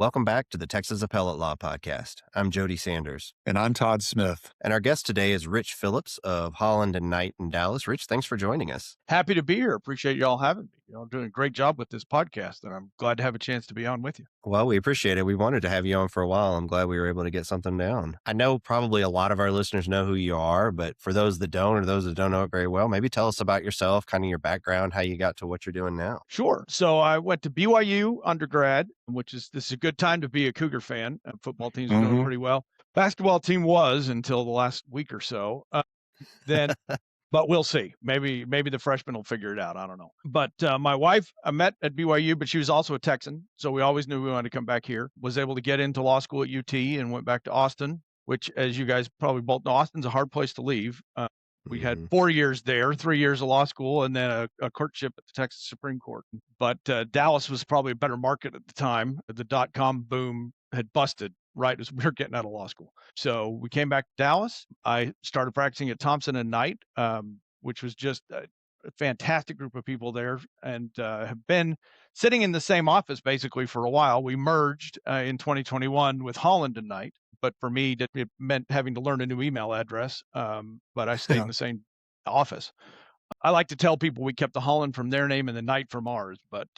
Welcome back to the Texas Appellate Law Podcast. I'm Jody Sanders. And I'm Todd Smith. And our guest today is Rich Phillips of Holland and Knight in Dallas. Rich, thanks for joining us. Happy to be here. Appreciate y'all having me. Y'all doing a great job with this podcast, and I'm glad to have a chance to be on with you. Well, we appreciate it. We wanted to have you on for a while. I'm glad we were able to get something down. I know probably a lot of our listeners know who you are, but for those that don't or those that don't know it very well, maybe tell us about yourself, kind of your background, how you got to what you're doing now. Sure. So I went to BYU undergrad, this is a good time to be a Cougar fan. Football team's doing pretty well. Basketball team was until the last week or so. But we'll see. Maybe the freshmen will figure it out. I don't know. But my wife, I met at BYU, but she was also a Texan. So we always knew we wanted to come back here. Was able to get into law school at UT and went back to Austin, which, as you guys probably both know, Austin's a hard place to leave. We had 4 years there, 3 years of law school, and then a clerkship at the Texas Supreme Court. But Dallas was probably a better market at the time. The dot-com boom had busted right as we were getting out of law school. So we came back to Dallas. I started practicing at Thompson and Knight, which was just a fantastic group of people there, and have been sitting in the same office basically for a while. We merged in 2021 with Holland and Knight. But for me, it meant having to learn a new email address. But I stayed in the same office. I like to tell people we kept the Holland from their name and the Knight from ours, but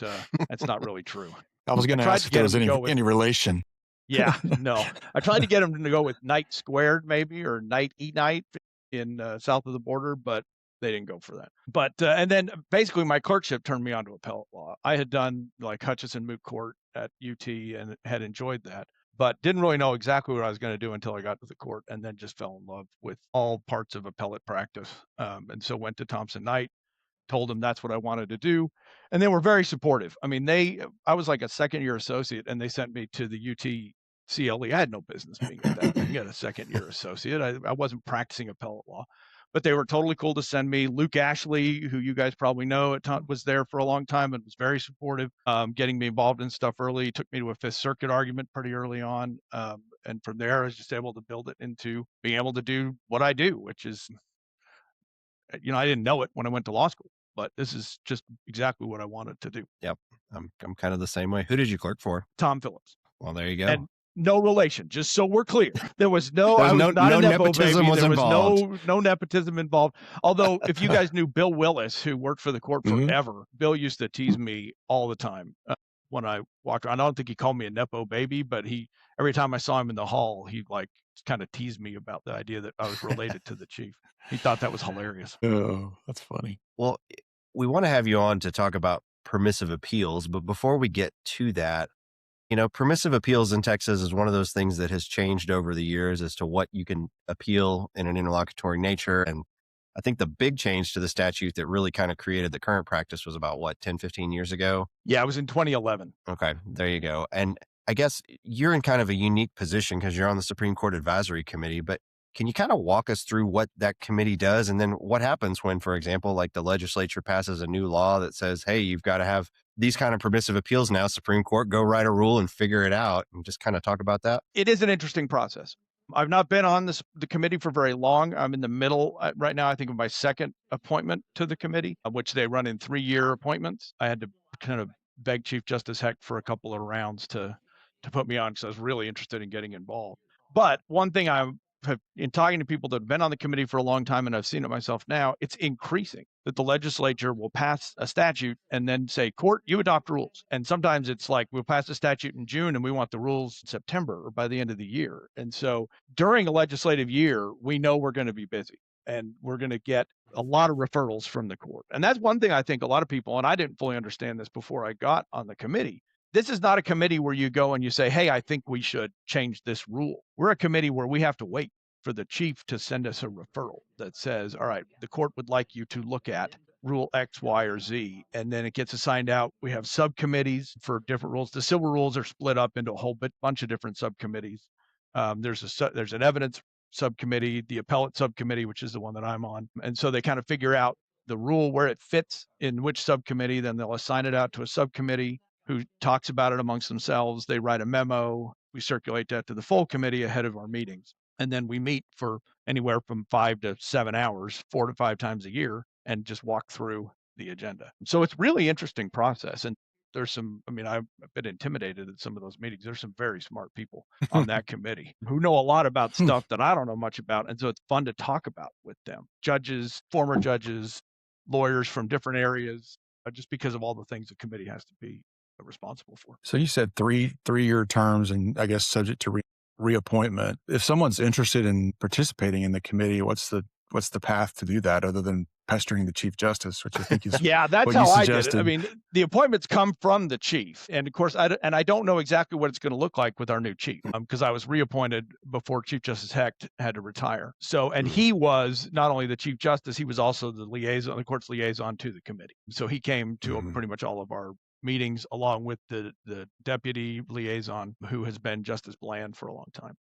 that's not really true. I was going to ask if there was any relation. Yeah, no. I tried to get them to go with Knight squared maybe, or Knight E-Knight in south of the border, but they didn't go for that. But and then basically my clerkship turned me on to appellate law. I had done like Hutchinson Moot Court at UT and had enjoyed that, but didn't really know exactly what I was going to do until I got to the court, and then just fell in love with all parts of appellate practice. And so went to Thompson Knight, told them that's what I wanted to do. And they were very supportive. I mean, I was like a second-year associate, and they sent me to the UT CLE. I had no business being at that. You got a second-year associate. I wasn't practicing appellate law. But they were totally cool to send me. Luke Ashley, who you guys probably know, was there for a long time and was very supportive, getting me involved in stuff early. He took me to a Fifth Circuit argument pretty early on. And from there, I was just able to build it into being able to do what I do, which is, I didn't know it when I went to law school, but this is just exactly what I wanted to do. Yep. I'm kind of the same way. Who did you clerk for? Tom Phillips. Well, there you go. And no relation, just so we're clear. There was no nepotism baby. There involved. was no nepotism involved. Although, if you guys knew Bill Willis, who worked for the court forever, Bill used to tease me all the time when I walked around. I don't think he called me a nepo baby, but every time I saw him in the hall, he like kind of teased me about the idea that I was related to the chief. He thought that was hilarious. Oh, that's funny. Well, we want to have you on to talk about permissive appeals, but before we get to that, permissive appeals in Texas is one of those things that has changed over the years as to what you can appeal in an interlocutory nature. And I think the big change to the statute that really kind of created the current practice was about 10, 15 years ago? Yeah, it was in 2011. Okay, there you go. And I guess you're in kind of a unique position because you're on the Supreme Court Advisory Committee, but can you kind of walk us through what that committee does? And then what happens when, for example, like the legislature passes a new law that says, hey, you've got to have these kind of permissive appeals now, Supreme Court, go write a rule and figure it out, and just kind of talk about that? It is an interesting process. I've not been on the committee for very long. I'm in the middle right now, I think, of my second appointment to the committee, which they run in 3-year appointments. I had to kind of beg Chief Justice Hecht for a couple of rounds to put me on because I was really interested in getting involved. But one thing in talking to people that have been on the committee for a long time, and I've seen it myself now, it's increasing that the legislature will pass a statute and then say, court, you adopt rules. And sometimes it's like, we'll pass a statute in June and we want the rules in September or by the end of the year. And so during a legislative year, we know we're going to be busy and we're going to get a lot of referrals from the court. And that's one thing I think a lot of people, and I didn't fully understand this before I got on the committee, this is not a committee where you go and you say, hey, I think we should change this rule. We're a committee where we have to wait for the chief to send us a referral that says, all right, the court would like you to look at rule X, Y, or Z. And then it gets assigned out. We have subcommittees for different rules. The civil rules are split up into a whole bunch of different subcommittees. There's an evidence subcommittee, the appellate subcommittee, which is the one that I'm on. And so they kind of figure out the rule where it fits in which subcommittee, then they'll assign it out to a subcommittee who talks about it amongst themselves. They write a memo. We circulate that to the full committee ahead of our meetings. And then we meet for anywhere from 5 to 7 hours, 4 to 5 times a year, and just walk through the agenda. So it's really interesting process. And there's some, I mean, I've been intimidated at some of those meetings. There's some very smart people on that committee who know a lot about stuff that I don't know much about. And so it's fun to talk about with them. Judges, former judges, lawyers from different areas, just because of all the things the committee has to be responsible for. So you said three-year terms, and I guess subject to reappointment. If someone's interested in participating in the committee, what's the path to do that other than pestering the Chief Justice, which I think is yeah, that's how I did it. I mean, the appointments come from the chief, and of course, I don't know exactly what it's going to look like with our new chief, because I was reappointed before Chief Justice Hecht had to retire. So, and he was not only the Chief Justice, he was also the liaison, the court's liaison to the committee. So he came to pretty much all of our meetings, along with the deputy liaison, who has been Justice Bland for a long time.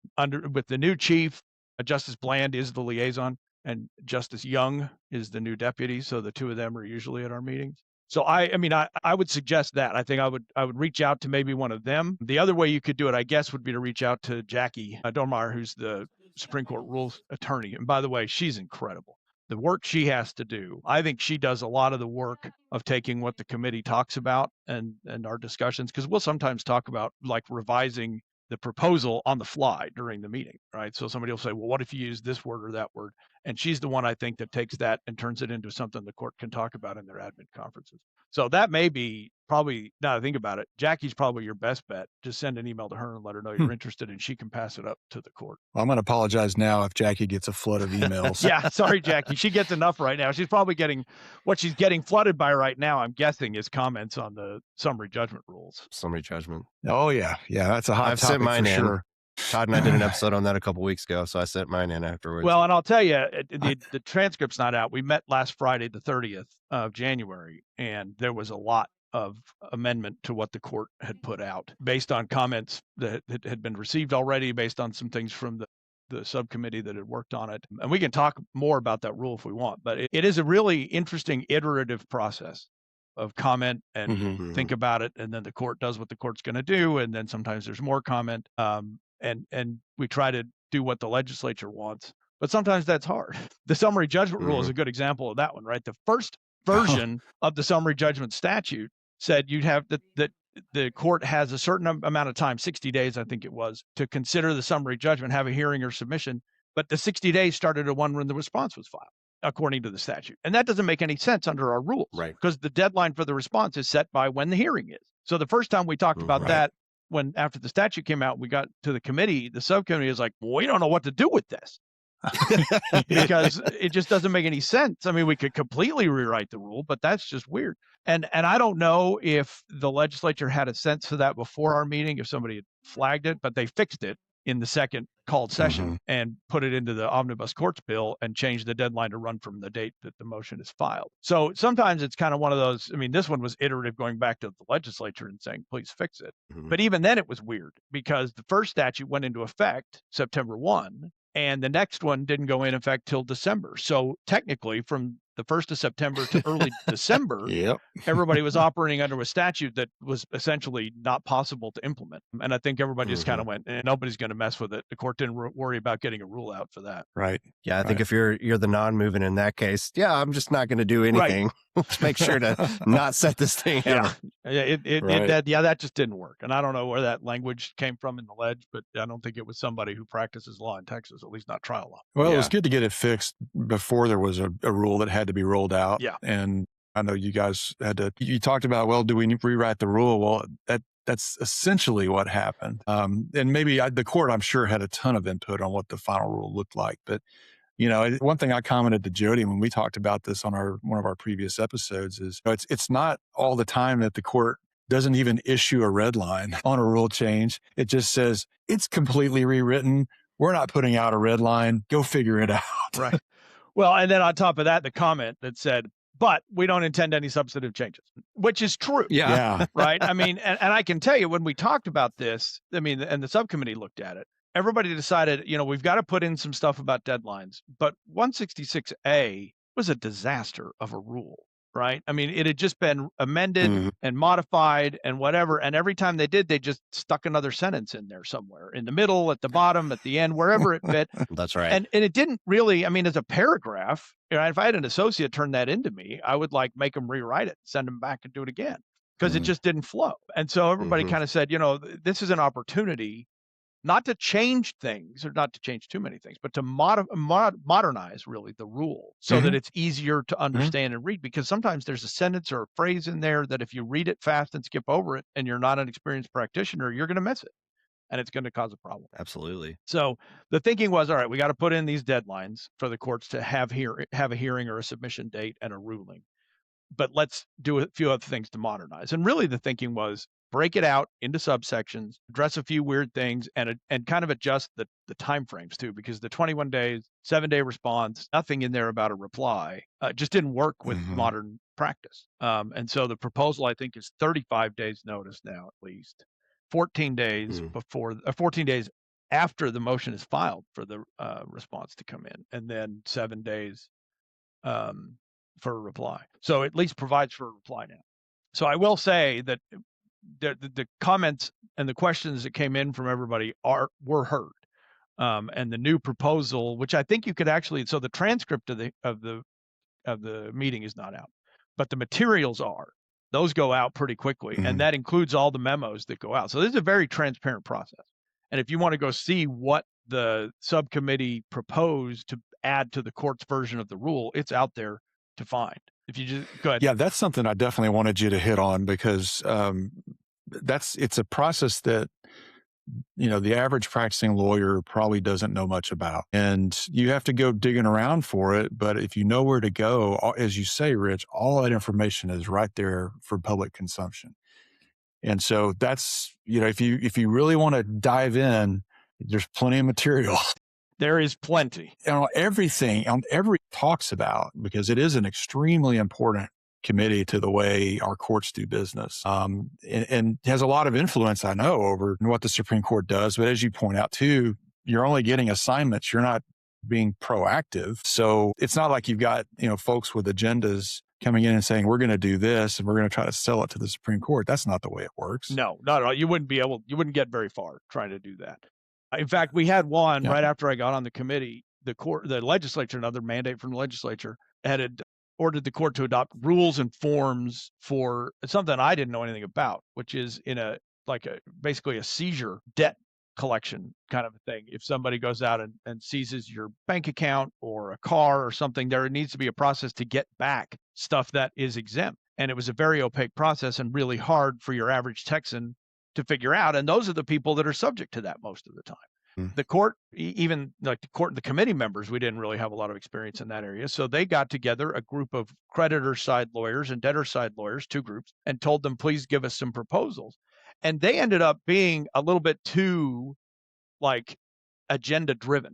With the new chief, Justice Bland is the liaison, and Justice Young is the new deputy. So the two of them are usually at our meetings. So I mean, I would suggest that. I think I would reach out to maybe one of them. The other way you could do it, I guess, would be to reach out to Jackie Dormeyer, who's the Supreme Court rules attorney. And by the way, she's incredible. The work she has to do, I think she does a lot of the work of taking what the committee talks about and our discussions, because we'll sometimes talk about like revising the proposal on the fly during the meeting, right? So somebody will say, well, what if you use this word or that word? And she's the one, I think, that takes that and turns it into something the court can talk about in their admin conferences. So that may be probably, now that I think about it, Jackie's probably your best bet. Just send an email to her and let her know you're interested, and she can pass it up to the court. Well, I'm going to apologize now if Jackie gets a flood of emails. Yeah, sorry, Jackie. She gets enough right now. She's probably getting, what she's getting flooded by right now, I'm guessing, is comments on the summary judgment rules. Summary judgment. Oh, yeah. Yeah, that's a hot topic. I've sent mine in. Sure. Todd and I did an episode on that a couple weeks ago, so I sent mine in afterwards. Well, and I'll tell you, the transcript's not out. We met last Friday, the 30th of January, and there was a lot of amendment to what the court had put out based on comments that had been received already, based on some things from the subcommittee that had worked on it. And we can talk more about that rule if we want, but it is a really interesting iterative process of comment and think about it. And then the court does what the court's going to do. And then sometimes there's more comment. And we try to do what the legislature wants, but sometimes that's hard. The summary judgment rule is a good example of that one, right? The first version of the summary judgment statute said you'd have that the court has a certain amount of time, 60 days, I think it was, to consider the summary judgment, have a hearing or submission. But the 60 days started at one when the response was filed, according to the statute. And that doesn't make any sense under our rules, right? Because the deadline for the response is set by when the hearing is. So the first time we talked about that, when after the statute came out, we got to the committee, the subcommittee was like, well, we don't know what to do with this. Because it just doesn't make any sense. I mean, we could completely rewrite the rule, but that's just weird. And I don't know if the legislature had a sense for that before our meeting, if somebody had flagged it, but they fixed it in the second called session and put it into the omnibus courts bill and changed the deadline to run from the date that the motion is filed. So sometimes it's kind of one of those, I mean, this one was iterative, going back to the legislature and saying, please fix it. But even then it was weird because the first statute went into effect September 1 and the next one didn't go in effect till December. So technically from the 1st of September to early December, everybody was operating under a statute that was essentially not possible to implement. And I think everybody just kind of went, nobody's going to mess with it. The court didn't worry about getting a rule out for that. Right. Yeah, I think if you're the non-moving in that case, I'm just not going to do anything. Let's make sure to not set this thing out. That just didn't work. And I don't know where that language came from in the ledge, but I don't think it was somebody who practices law in Texas, at least not trial law. Well, it was good to get it fixed before there was a rule that had to be rolled out. Yeah. And I know you guys you talked about, well, do we need to rewrite the rule? Well, that's essentially what happened. And maybe the court, I'm sure, had a ton of input on what the final rule looked like. But, one thing I commented to Jody when we talked about this on one of our previous episodes is it's not all the time that the court doesn't even issue a red line on a rule change. It just says it's completely rewritten. We're not putting out a red line. Go figure it out. Right. Well, and then on top of that, the comment that said, but we don't intend any substantive changes, which is true. Yeah. Right. I mean, and I can tell you when we talked about this, I mean, and the subcommittee looked at it, everybody decided, we've got to put in some stuff about deadlines, but 166A was a disaster of a rule. Right. I mean, it had just been amended and modified and whatever. And every time they did, they just stuck another sentence in there somewhere in the middle, at the bottom, at the end, wherever it fit. That's right. And it didn't really, I mean, as a paragraph, if I had an associate turn that into me, I would make them rewrite it, send them back and do it again. because it Mm. just didn't flow. And so everybody Mhm. kind of said, this is an opportunity not to change things or not to change too many things, but to modernize really the rule so that Mhm. it's easier to understand and read. Because sometimes there's a sentence or a phrase in there that if you read it fast and skip over it and you're not an experienced practitioner, you're going to miss it and it's going to cause a problem. Absolutely. So the thinking was, all right, we got to put in these deadlines for the courts to have a hearing or a submission date and a ruling. But let's do a few other things to modernize. And really the thinking was break it out into subsections, address a few weird things, and kind of adjust the timeframes too, because the 21 days, 7-day response, nothing in there about a reply, just didn't work with Mhm. modern practice. And so the proposal, I think, is 35 days notice now at least, 14 days Mm. 14 days after the motion is filed for the response to come in, and then 7 days for a reply. So at least provides for a reply now. So I will say that the comments and the questions that came in from everybody were heard. And the new proposal, which I think you could actually, so the transcript of the meeting is not out, but the materials are. Those go out pretty quickly, and that includes all the memos that go out. So this is a very transparent process. And if you want to go see what the subcommittee proposed to add to the court's version of the rule, it's out there to find. If you just go ahead. Yeah, that's something I definitely wanted you to hit on because it's a process that the average practicing lawyer probably doesn't know much about, and you have to go digging around for it. But if you know where to go, as you say, Rich, all that information is right there for public consumption. And so that's if you really want to dive in, there's plenty of material. There is plenty. On everything, on every talks about, because it is an extremely important committee to the way our courts do business, and has a lot of influence, I know, over what the Supreme Court does. But as you point out too, you're only getting assignments. You're not being proactive. So it's not like you've got folks with agendas coming in and saying, we're going to do this and we're going to try to sell it to the Supreme Court. That's not the way it works. No, not at all. You wouldn't get very far trying to do that. In fact, we had one right after I got on the committee. The legislature, another mandate from the legislature, had ordered the court to adopt rules and forms for something I didn't know anything about, which is basically a seizure debt collection kind of a thing. If somebody goes out and seizes your bank account or a car or something, there needs to be a process to get back stuff that is exempt. And it was a very opaque process and really hard for your average Texan to figure out. And those are the people that are subject to that most of the time. The court, even like the court and the committee members, we didn't really have a lot of experience in that area. So they got together a group of creditor side lawyers and debtor side lawyers, 2 groups, and told them, please give us some proposals. And they ended up being a little bit too agenda driven,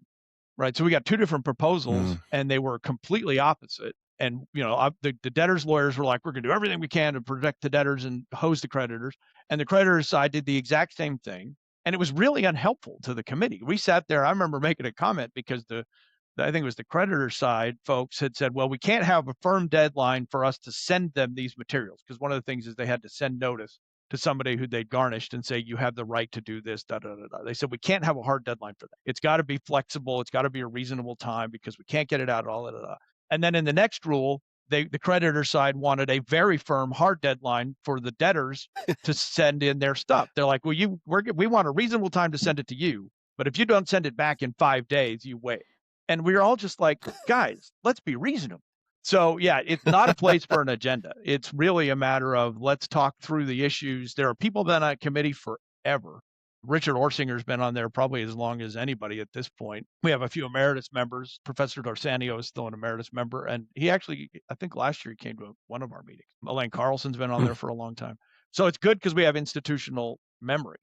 right? So we got 2 different proposals and they were completely opposite. And, the debtors lawyers were like, we're going to do everything we can to protect the debtors and hose the creditors. And the creditors side did the exact same thing. And it was really unhelpful to the committee. We sat there, I remember making a comment because I think it was the creditor side folks had said, well, we can't have a firm deadline for us to send them these materials. Because one of the things is they had to send notice to somebody who they'd garnished and say, you have the right to do this, da, da, da, da. They said, we can't have a hard deadline for that. It's got to be flexible. It's got to be a reasonable time because we can't get it out all. Da, da, da. And then in the next rule, the creditor side wanted a very firm, hard deadline for the debtors to send in their stuff. They're like, well, we want a reasonable time to send it to you, but if you don't send it back in 5 days, you wait. And we're all just like, guys, let's be reasonable. So yeah, it's not a place for an agenda. It's really a matter of let's talk through the issues. There are people that been on a committee forever. Richard Orsinger's been on there probably as long as anybody at this point. We have a few emeritus members. Professor Dorsanio is still an emeritus member. And he actually, I think last year he came to one of our meetings. Elaine Carlson's been on there for a long time. So it's good because we have institutional memory.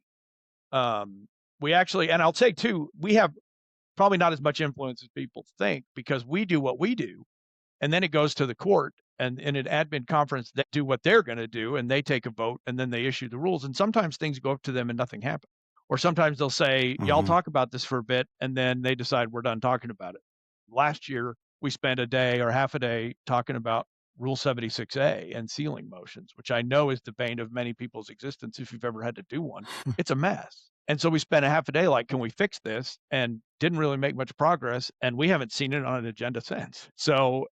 We actually, and I'll say too, we have probably not as much influence as people think because we do what we do. And then it goes to the court and in an admin conference, they do what they're going to do and they take a vote and then they issue the rules. And sometimes things go up to them and nothing happens. Or sometimes they'll say, y'all talk about this for a bit, and then they decide we're done talking about it. Last year, we spent a day or half a day talking about Rule 76A and sealing motions, which I know is the bane of many people's existence if you've ever had to do one. It's a mess. And so we spent a half a day like, can we fix this? And didn't really make much progress. And we haven't seen it on an agenda since. So,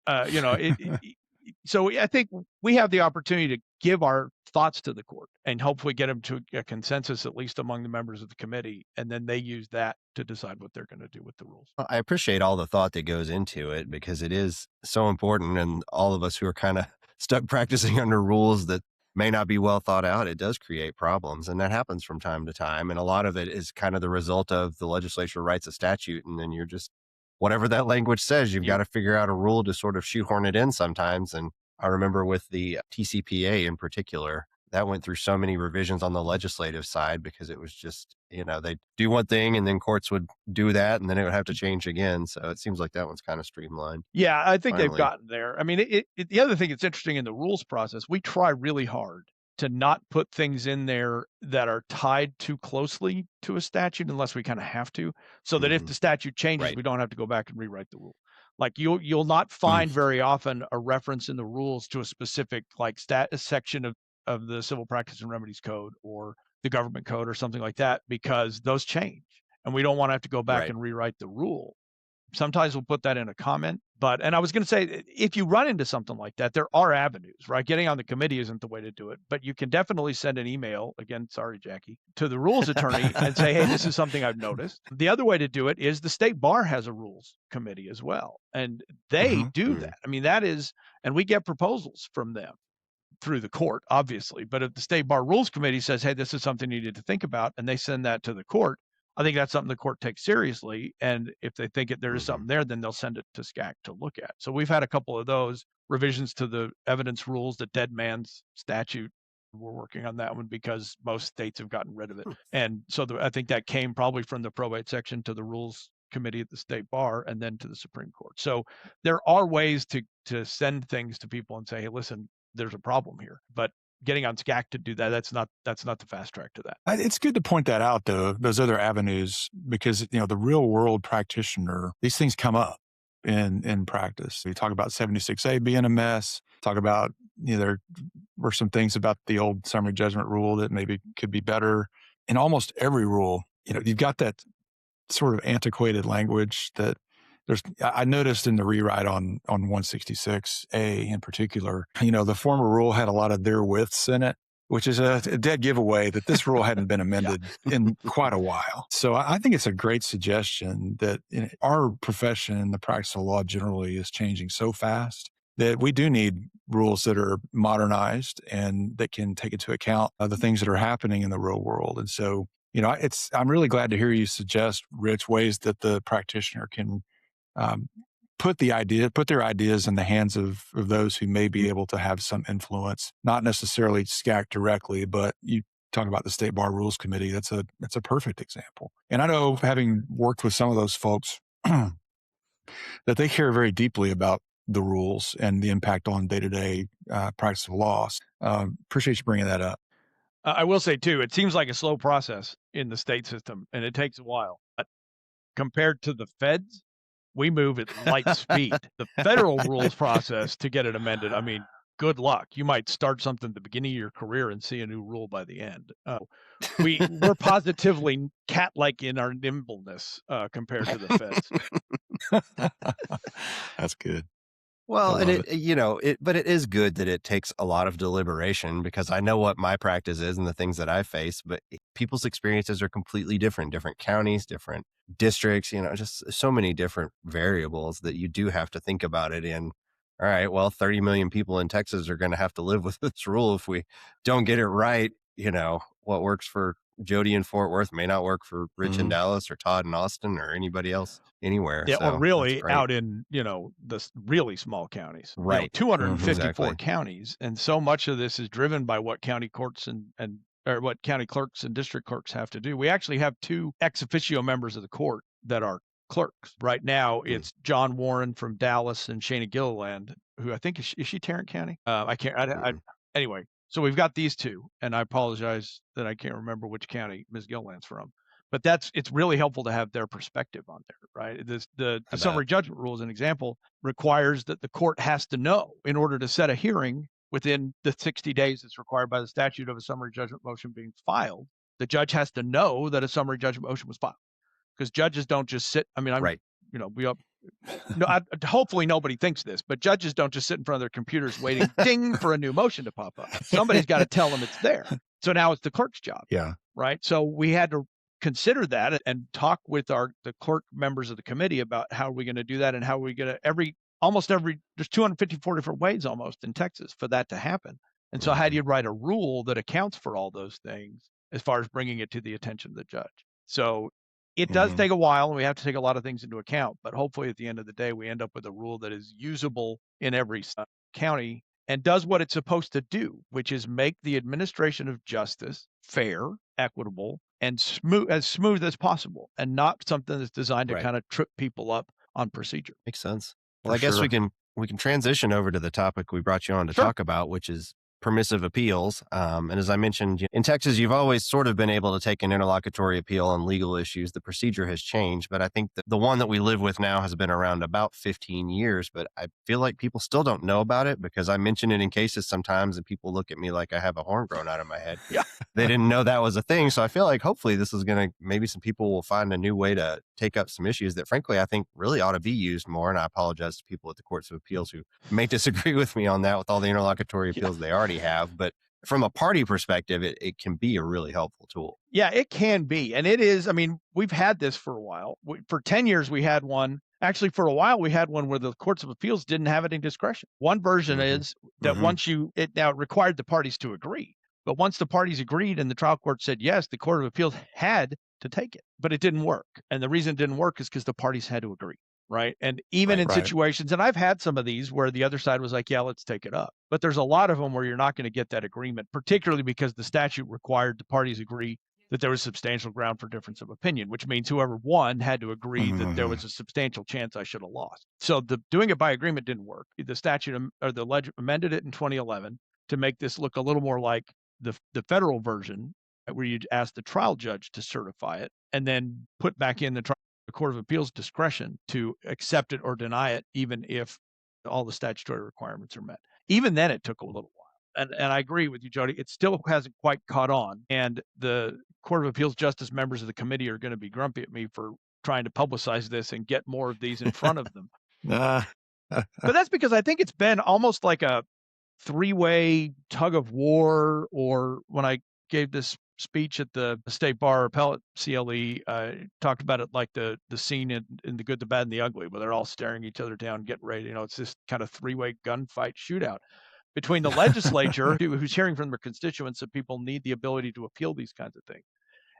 So I think we have the opportunity to give our thoughts to the court and hopefully get them to a consensus, at least among the members of the committee. And then they use that to decide what they're going to do with the rules. I appreciate all the thought that goes into it because it is so important. And all of us who are kind of stuck practicing under rules that may not be well thought out, it does create problems. And that happens from time to time. And a lot of it is kind of the result of the legislature writes a statute and then you're just, whatever that language says, you've got to figure out a rule to sort of shoehorn it in sometimes. And I remember with the TCPA in particular, that went through so many revisions on the legislative side because it was just, they do one thing and then courts would do that and then it would have to change again. So it seems like that one's kind of streamlined. Yeah, I think they've Finally. gotten there. I mean, the other thing that's interesting in the rules process, we try really hard to not put things in there that are tied too closely to a statute unless we kind of have to, so that if the statute changes, Right. we don't have to go back and rewrite the rule. Like you'll not find very often a reference in the rules to a specific like section of the Civil Practice and Remedies Code or the Government Code or something like that, because those change and we don't want to have to go back Right. and rewrite the rule. Sometimes we'll put that in a comment, and I was going to say, if you run into something like that, there are avenues, right? Getting on the committee isn't the way to do it, but you can definitely send an email, again, sorry, Jackie, to the rules attorney and say, hey, this is something I've noticed. The other way to do it is the state bar has a rules committee as well, and they do that. I mean, that is, and we get proposals from them through the court, obviously, but if the state bar rules committee says, hey, this is something you need to think about, and they send that to the court, I think that's something the court takes seriously. And if they think there is something there, then they'll send it to SCAC to look at. So we've had a couple of those revisions to the evidence rules, the dead man's statute. We're working on that one because most states have gotten rid of it. And so I think that came probably from the probate section to the rules committee at the state bar and then to the Supreme Court. So there are ways to send things to people and say, hey, listen, there's a problem here. But getting on SCAC to do that, that's not the fast track to that. It's good to point that out, though, those other avenues, because, the real world practitioner, these things come up in practice. We talk about 76A being a mess, talk about, there were some things about the old summary judgment rule that maybe could be better. In almost every rule, you've got that sort of antiquated language that I noticed in the rewrite on 166A in particular, the former rule had a lot of therewiths in it, which is a dead giveaway that this rule hadn't been amended in quite a while. So I think it's a great suggestion that our profession, the practice of law generally, is changing so fast that we do need rules that are modernized and that can take into account the things that are happening in the real world. And so, I'm really glad to hear you suggest, Rich, ways that the practitioner can put their ideas in the hands of those who may be able to have some influence, not necessarily SCAC directly, but you talk about the State Bar Rules Committee. That's a perfect example. And I know, having worked with some of those folks, that they care very deeply about the rules and the impact on day-to-day practice of law. Appreciate you bringing that up. I will say, too, it seems like a slow process in the state system, and it takes a while. But compared to the feds, we move at light speed. The federal rules process to get it amended, I mean, good luck. You might start something at the beginning of your career and see a new rule by the end. We're positively cat-like in our nimbleness compared to the feds. That's good. Well, and but it is good that it takes a lot of deliberation because I know what my practice is and the things that I face, but people's experiences are completely different counties, different districts, just so many different variables that you do have to think about it in. All right, well, 30 million people in Texas are going to have to live with this rule if we don't get it right. What works for Jody in Fort Worth may not work for Rich in Dallas or Todd in Austin or anybody else anywhere. Yeah, so or really out in, the really small counties. Right. 254 Exactly. counties. And so much of this is driven by what county courts or what county clerks and district clerks have to do. We actually have 2 ex officio members of the court that are clerks. Right now, it's John Warren from Dallas and Shayna Gilliland, who I think is she Tarrant County? I can't. Anyway, so we've got these 2, and I apologize that I can't remember which county Ms. Gilliland's from. But it's really helpful to have their perspective on there, right? The summary judgment rule, as an example, requires that the court has to know in order to set a hearing within the 60 days that's required by the statute of a summary judgment motion being filed. The judge has to know that a summary judgment motion was filed, because judges don't just sit. I mean, Right. we no, hopefully nobody thinks this, but judges don't just sit in front of their computers waiting, ding, for a new motion to pop up. Somebody's got to tell them it's there. So now it's the clerk's job. Yeah. Right. So we had to consider that and talk with the clerk members of the committee about how are we going to do that and how are we going to there's 254 different ways almost in Texas for that to happen. And so how do you write a rule that accounts for all those things as far as bringing it to the attention of the judge? So it does take a while and we have to take a lot of things into account, but hopefully at the end of the day, we end up with a rule that is usable in every county and does what it's supposed to do, which is make the administration of justice fair, equitable, and smooth as possible, and not something that's designed to kind of trip people up on procedure. Makes sense. Well, I guess we can transition over to the topic we brought you on to talk about, which is permissive appeals. And as I mentioned, in Texas, you've always sort of been able to take an interlocutory appeal on legal issues. The procedure has changed, but I think that the one that we live with now has been around about 15 years, but I feel like people still don't know about it because I mention it in cases sometimes and people look at me like I have a horn growing out of my head. Yeah. They didn't know that was a thing. So I feel like hopefully this is going to, maybe some people will find a new way to take up some issues that frankly, I think really ought to be used more. And I apologize to people at the courts of appeals who may disagree with me on that with all the interlocutory appeals they already have. But from a party perspective, it can be a really helpful tool. Yeah, it can be. And it is, I mean, we've had this for a while. For 10 years, we had one. Actually, for a while, we had one where the courts of appeals didn't have any discretion. One version is that now it required the parties to agree. But once the parties agreed and the trial court said yes, the Court of Appeals had to take it, but it didn't work. And the reason it didn't work is because the parties had to agree, right? And even in situations, and I've had some of these where the other side was like, yeah, let's take it up. But there's a lot of them where you're not going to get that agreement, particularly because the statute required the parties agree that there was substantial ground for difference of opinion, which means whoever won had to agree that there was a substantial chance I should have lost. So doing it by agreement didn't work. The statute or the amended it in 2011 to make this look a little more like the federal version, where you'd ask the trial judge to certify it and then put back in the Court of Appeals discretion to accept it or deny it, even if all the statutory requirements are met. Even then, it took a little while. And I agree with you, Jody. It still hasn't quite caught on. And the Court of Appeals justice members of the committee are going to be grumpy at me for trying to publicize this and get more of these in front of them. But that's because I think it's been almost like a three-way tug of war, or when I gave this speech at the State Bar Appellate CLE, talked about it like the scene in The Good, the Bad, and the Ugly, where they're all staring each other down, getting ready. It's this kind of three-way gunfight shootout between the legislature, who's hearing from their constituents that people need the ability to appeal these kinds of things,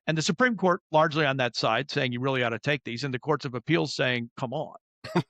and the Supreme Court largely on that side saying you really ought to take these, and the courts of appeals saying, come on.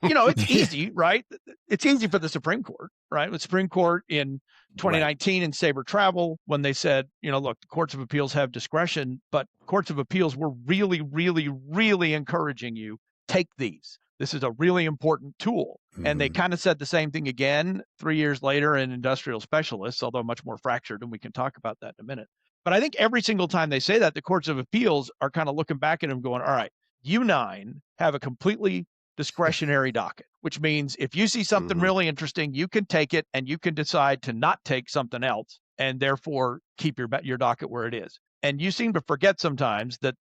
It's easy, right? It's easy for the Supreme Court, right? The Supreme Court in 2019 in Saber Travel, when they said, look, the courts of appeals have discretion, but courts of appeals were really, really, really encouraging you, take these. This is a really important tool. And they kind of said the same thing again 3 years later in Industrial Specialists, although much more fractured, and we can talk about that in a minute. But I think every single time they say that, the courts of appeals are kind of looking back at them going, all right, you 9 have a completely discretionary docket, which means if you see something really interesting, you can take it and you can decide to not take something else and therefore keep your docket where it is. And you seem to forget sometimes that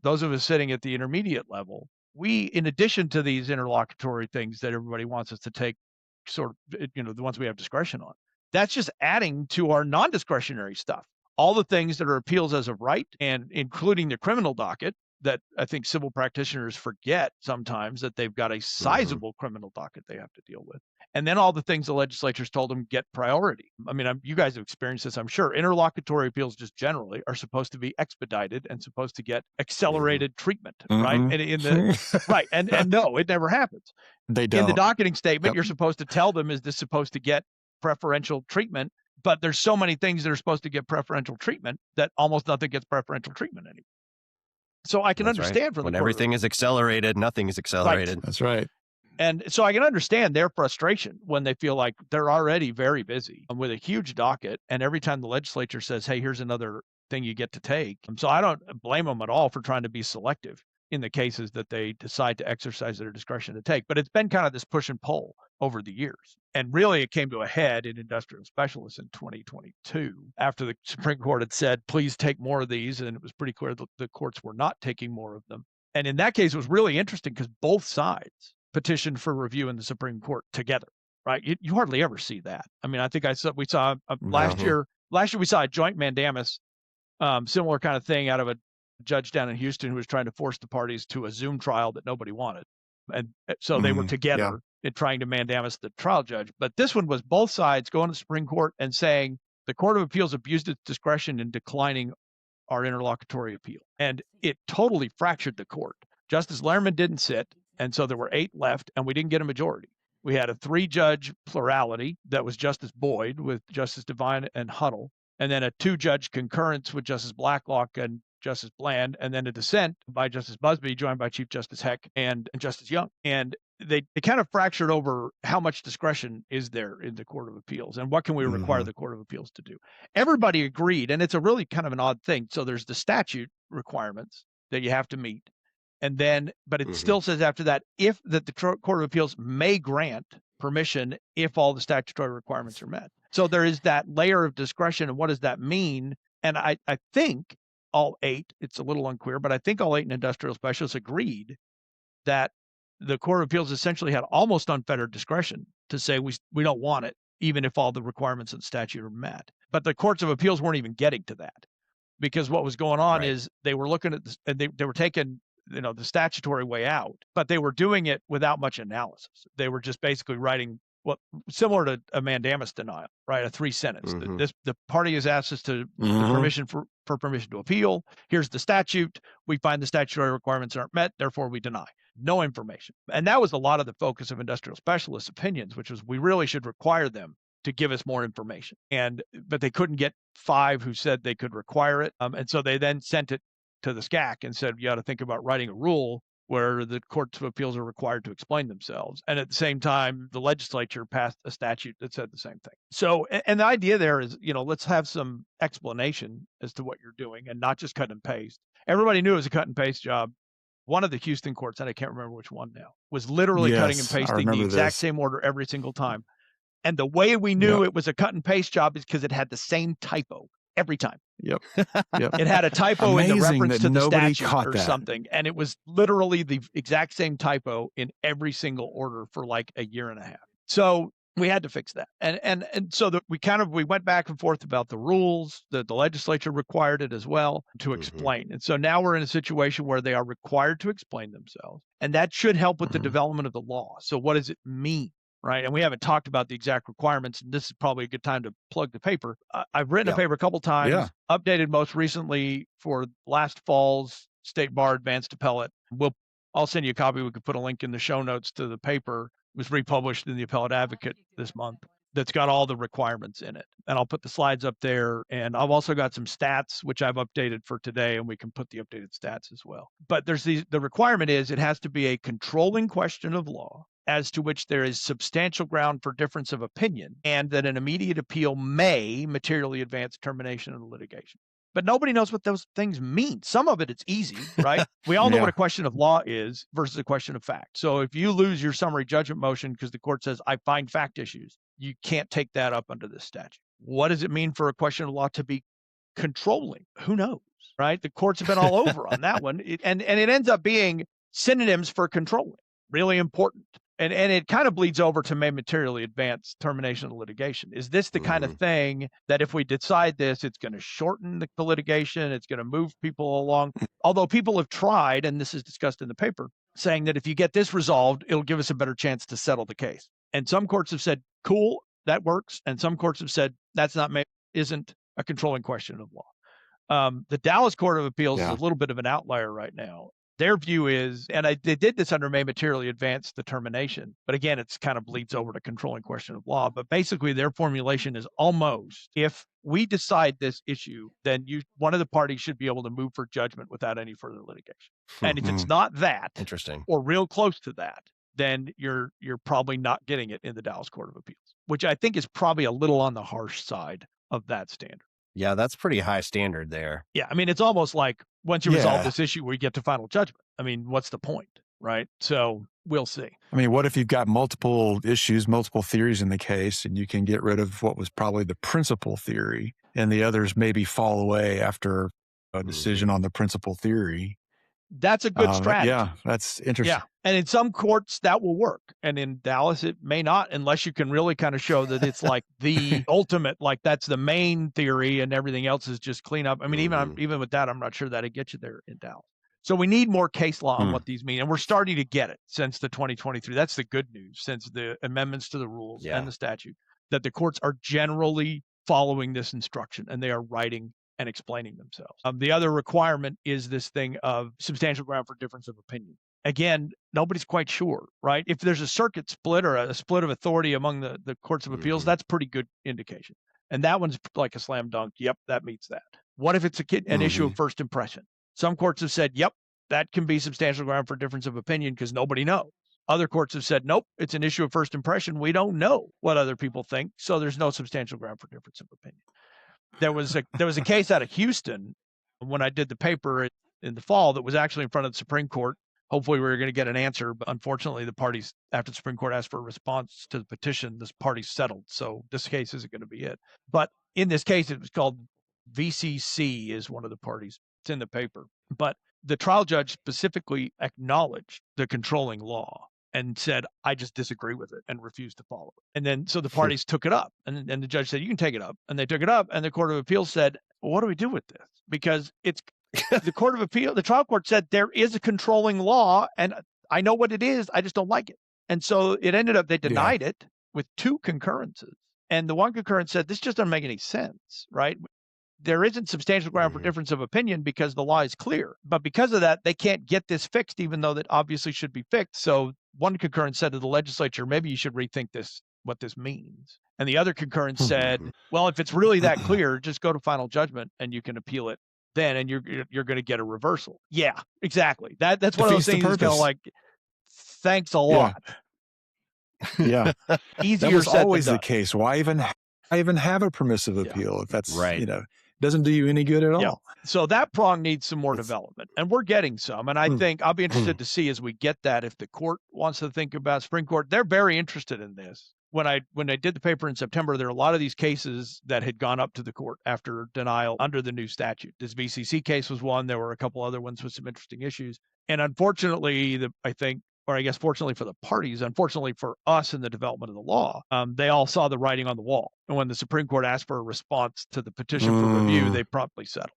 those of us sitting at the intermediate level, we, in addition to these interlocutory things that everybody wants us to take, sort of, the ones we have discretion on, that's just adding to our non-discretionary stuff. All the things that are appeals as of right, and including the criminal docket, that I think civil practitioners forget sometimes that they've got a sizable criminal docket they have to deal with. And then all the things the legislature's told them get priority. I mean, you guys have experienced this, I'm sure. Interlocutory appeals just generally are supposed to be expedited and supposed to get accelerated treatment, right? And right. And no, it never happens. They don't. In the docketing statement, you're supposed to tell them, is this supposed to get preferential treatment? But there's so many things that are supposed to get preferential treatment that almost nothing gets preferential treatment anymore. So I can understand from when everything is accelerated, nothing is accelerated. Right. That's right. And so I can understand their frustration when they feel like they're already very busy with a huge docket. And every time the legislature says, hey, here's another thing you get to take. So I don't blame them at all for trying to be selective in the cases that they decide to exercise their discretion to take. But it's been kind of this push and pull over the years. And really, it came to a head in Industrial Specialists in 2022 after the Supreme Court had said, please take more of these. And it was pretty clear that the courts were not taking more of them. And in that case, it was really interesting because both sides petitioned for review in the Supreme Court together, right? You hardly ever see that. I mean, I think we saw last No. year we saw a joint mandamus, similar kind of thing out of a judge down in Houston who was trying to force the parties to a Zoom trial that nobody wanted. And so they were together in trying to mandamus the trial judge. But this one was both sides going to the Supreme Court and saying the Court of Appeals abused its discretion in declining our interlocutory appeal. And it totally fractured the court. Justice Lerman didn't sit, and so there were 8 left, and we didn't get a majority. We had a 3-judge plurality that was Justice Boyd with Justice Devine and Huddle, and then a 2-judge concurrence with Justice Blacklock and Justice Bland, and then a dissent by Justice Busby, joined by Chief Justice Heck and Justice Young. And they kind of fractured over how much discretion is there in the Court of Appeals and what can we require the Court of Appeals to do. Everybody agreed, and it's a really kind of an odd thing. So there's the statute requirements that you have to meet. And then, but it still says after that, the Court of Appeals may grant permission if all the statutory requirements are met. So there is that layer of discretion. And what does that mean? And I think all 8, it's a little unclear, but I think all 8 industrial specialists agreed that the Court of Appeals essentially had almost unfettered discretion to say we don't want it, even if all the requirements of the statute are met. But the courts of appeals weren't even getting to that, because what was going on is they were looking at this, and they were taking the statutory way out, but they were doing it without much analysis. They were just basically writing what similar to a mandamus denial, right? A 3-sentence. The party has asked us to the permission for permission to appeal. Here's the statute. We find the statutory requirements aren't met, therefore we deny. No information. And that was a lot of the focus of industrial specialists' opinions, which was we really should require them to give us more information. But they couldn't get 5 who said they could require it. And so they then sent it to the SCAC and said, you ought to think about writing a rule where the courts of appeals are required to explain themselves. And at the same time, the legislature passed a statute that said the same thing. So, and the idea there is, let's have some explanation as to what you're doing and not just cut and paste. Everybody knew it was a cut and paste job. One of the Houston courts, and I can't remember which one now, was literally cutting and pasting the exact same order every single time. And the way we knew it was a cut and paste job is because it had the same typo every time. It had a typo in the reference to the statute or something. And it was literally the exact same typo in every single order for like a year and a half. So we had to fix that. And so we went back and forth about the rules that the legislature required it as well to explain. And so now we're in a situation where they are required to explain themselves. And that should help with the development of the law. So what does it mean? Right. And we haven't talked about the exact requirements. And this is probably a good time to plug the paper. I've written a paper a couple times, updated most recently for last fall's State Bar Advanced Appellate. I'll send you a copy. We could put a link in the show notes to the paper. It was republished in the Appellate Advocate this month. That's got all the requirements in it. And I'll put the slides up there. And I've also got some stats, which I've updated for today, and we can put the updated stats as well. But the requirement is it has to be a controlling question of law as to which there is substantial ground for difference of opinion, and that an immediate appeal may materially advance termination of the litigation. But nobody knows what those things mean. Some of it's easy, right? We all know what a question of law is versus a question of fact. So if you lose your summary judgment motion because the court says, I find fact issues, you can't take that up under this statute. What does it mean for a question of law to be controlling? Who knows, right? The courts have been all over on that one. And it ends up being synonyms for controlling, really important. And it kind of bleeds over to may materially advance termination of the litigation. Is this the kind of thing that if we decide this, it's going to shorten the litigation, it's going to move people along? Although people have tried, and this is discussed in the paper, saying that if you get this resolved, it'll give us a better chance to settle the case. And some courts have said, cool, that works. And some courts have said, isn't a controlling question of law. The Dallas Court of Appeals is a little bit of an outlier right now. Their view is, and they did this under may materially advance the termination, but again, it's kind of bleeds over to controlling question of law. But basically their formulation is almost, if we decide this issue, then one of the parties should be able to move for judgment without any further litigation. And if it's not that, interesting, or real close to that, then you're probably not getting it in the Dallas Court of Appeals, which I think is probably a little on the harsh side of that standard. Yeah, that's pretty high standard there. Yeah, I mean, it's almost like once you resolve this issue, we get to final judgment. I mean, what's the point, right? So we'll see. I mean, what if you've got multiple issues, multiple theories in the case, and you can get rid of what was probably the principal theory, and the others maybe fall away after a decision on the principal theory, That's a good strategy. Yeah, that's interesting. Yeah. And in some courts that will work. And in Dallas, it may not, unless you can really kind of show that it's like the ultimate, like that's the main theory and everything else is just clean up. I mean, even with that, I'm not sure that'd get you there in Dallas. So we need more case law on what these mean. And we're starting to get it since the 2023. That's the good news, since the amendments to the rules and the statute, that the courts are generally following this instruction and they are writing and explaining themselves. The other requirement is this thing of substantial ground for difference of opinion. Again, nobody's quite sure, right? If there's a circuit split or a split of authority among the courts of appeals, that's pretty good indication. And that one's like a slam dunk. Yep, that meets that. What if it's an issue of first impression? Some courts have said, yep, that can be substantial ground for difference of opinion because nobody knows. Other courts have said, nope, it's an issue of first impression. We don't know what other people think, so there's no substantial ground for difference of opinion. There was a case out of Houston when I did the paper in the fall that was actually in front of the Supreme Court. Hopefully we were going to get an answer, but unfortunately the parties, after the Supreme Court asked for a response to the petition, this party settled. So this case isn't going to be it. But in this case, it was called VCC is one of the parties. It's in the paper. But the trial judge specifically acknowledged the controlling law and said, I just disagree with it and refused to follow it. And then, so the parties took it up and the judge said, you can take it up. And they took it up and the Court of Appeals said, well, what do we do with this? Because it's the Court of Appeal, the trial court said there is a controlling law and I know what it is. I just don't like it. And so it ended up, they denied it with 2 concurrences. And the one concurrence said, this just doesn't make any sense, right? There isn't substantial ground for difference of opinion because the law is clear. But because of that, they can't get this fixed, even though that obviously should be fixed. So one concurrence said to the legislature, maybe you should rethink this, what this means. And the other concurrence said, well, if it's really that clear, just go to final judgment and you can appeal it then, and you're going to get a reversal. Yeah, exactly. That's one of those things that's kind of like, thanks a lot. Yeah. Easier that was said always than the done. case. Why even have a permissive appeal if that's, doesn't do you any good at all? So that prong needs some more development, and we're getting some. And I think I'll be interested to see as we get that, if the court wants to think about Supreme Court, they're very interested in this. When I did the paper in September, there are a lot of these cases that had gone up to the court after denial under the new statute. This VCC case was one. There were a couple other ones with some interesting issues. And unfortunately, fortunately for the parties, unfortunately for us in the development of the law, they all saw the writing on the wall. And when the Supreme Court asked for a response to the petition for review, they promptly settled.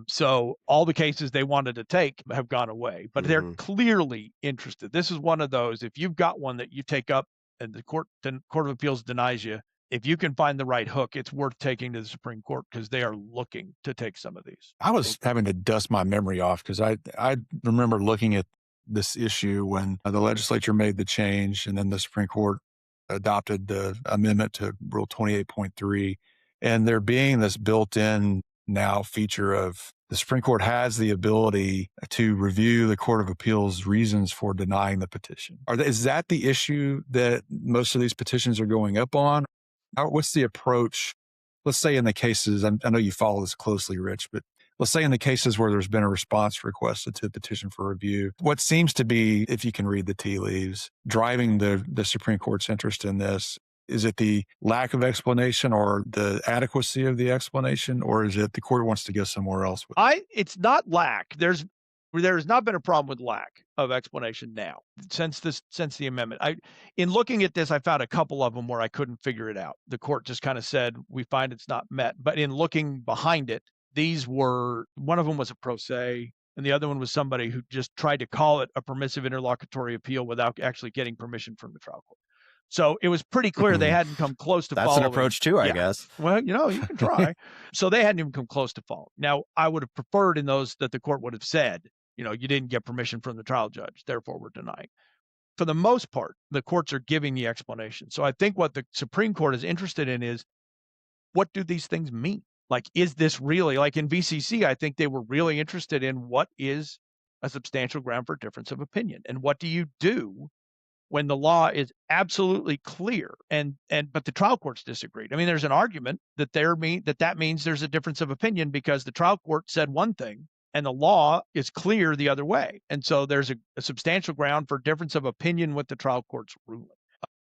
So all the cases they wanted to take have gone away, but they're clearly interested. This is one of those, if you've got one that you take up and the Court of Appeals denies you, if you can find the right hook, it's worth taking to the Supreme Court because they are looking to take some of these. I was having to dust my memory off because I remember looking at this issue when the legislature made the change and then the Supreme Court adopted the amendment to Rule 28.3, and there being this built-in now feature of the Supreme Court has the ability to review the Court of Appeals' reasons for denying the petition. Is that the issue that most of these petitions are going up on? What's the approach? Let's say in the cases, I know you follow this closely, Rich, but let's say in the cases where there's been a response requested to the petition for review, what seems to be, if you can read the tea leaves, driving the Supreme Court's interest in this, is it the lack of explanation or the adequacy of the explanation, or is it the court wants to go somewhere else? It's not lack. There has not been a problem with lack of explanation now since the amendment. In looking at this, I found a couple of them where I couldn't figure it out. The court just kind of said, we find it's not met. But in looking behind it, one of them was a pro se, and the other one was somebody who just tried to call it a permissive interlocutory appeal without actually getting permission from the trial court. So it was pretty clear they hadn't come close to following. That's an approach too, I guess. Well, you can try. So they hadn't even come close to following. Now, I would have preferred in those that the court would have said, you didn't get permission from the trial judge, therefore we're denying. For the most part, the courts are giving the explanation. So I think what the Supreme Court is interested in is, what do these things mean? Like, is this really, like in VCC, I think they were really interested in what is a substantial ground for difference of opinion, and what do you do when the law is absolutely clear but the trial courts disagreed. I mean, there's an argument that that means there's a difference of opinion because the trial court said one thing and the law is clear the other way. And so there's a substantial ground for difference of opinion with the trial court's ruling.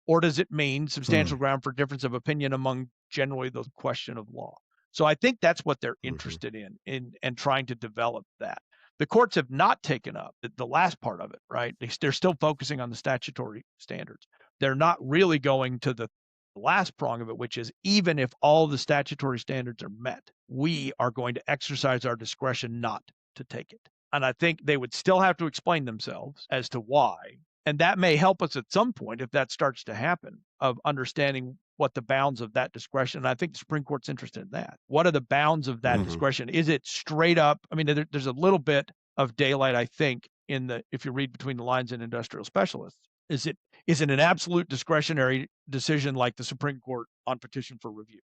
Or does it mean substantial ground for difference of opinion among generally the question of law? So I think that's what they're interested in and trying to develop that. The courts have not taken up the last part of it, right? They're still focusing on the statutory standards. They're not really going to the last prong of it, which is even if all the statutory standards are met, we are going to exercise our discretion not to take it. And I think they would still have to explain themselves as to why. And that may help us at some point, if that starts to happen, of understanding what the bounds of that discretion. And I think the Supreme Court's interested in that. What are the bounds of that discretion? Is it straight up? I mean, there's a little bit of daylight, I think, if you read between the lines in industrial specialists. Is it an absolute discretionary decision like the Supreme Court on petition for review,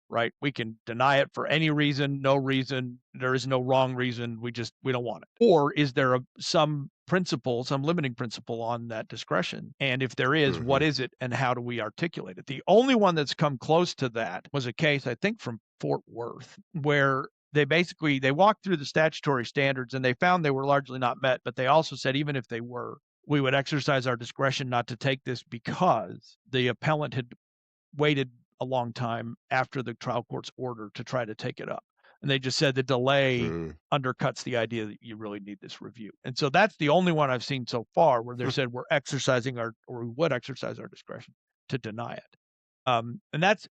right? We can deny it for any reason, no reason. There is no wrong reason. We don't want it. Or is there some limiting principle on that discretion? And if there is, what is it and how do we articulate it? The only one that's come close to that was a case, I think, from Fort Worth, where they walked through the statutory standards and they found they were largely not met, but they also said even if they were, we would exercise our discretion not to take this because the appellant had waited a long time after the trial court's order to try to take it up. And they just said the delay undercuts the idea that you really need this review. And so that's the only one I've seen so far where they said we would exercise our discretion to deny it. And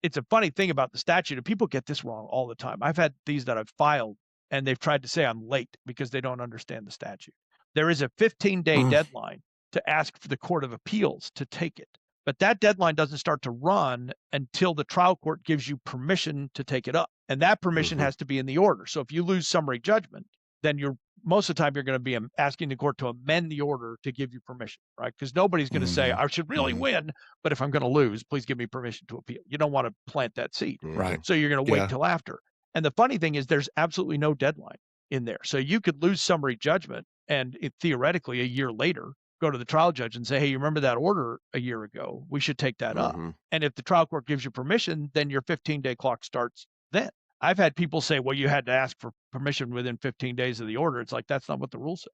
it's a funny thing about the statute, and people get this wrong all the time. I've had these that I've filed and they've tried to say I'm late because they don't understand the statute. There is a 15-day deadline to ask for the Court of Appeals to take it. But that deadline doesn't start to run until the trial court gives you permission to take it up. And that permission has to be in the order. So if you lose summary judgment, then most of the time you're going to be asking the court to amend the order to give you permission, right? Because nobody's going to say, I should really win, but if I'm going to lose, please give me permission to appeal. You don't want to plant that seed. Right. So you're going to wait till after. And the funny thing is there's absolutely no deadline in there. So you could lose summary judgment and theoretically a year later, go to the trial judge and say, hey, you remember that order a year ago? We should take that up. And if the trial court gives you permission, then your 15-day clock starts then. I've had people say, well, you had to ask for permission within 15 days of the order. It's like, that's not what the rule says.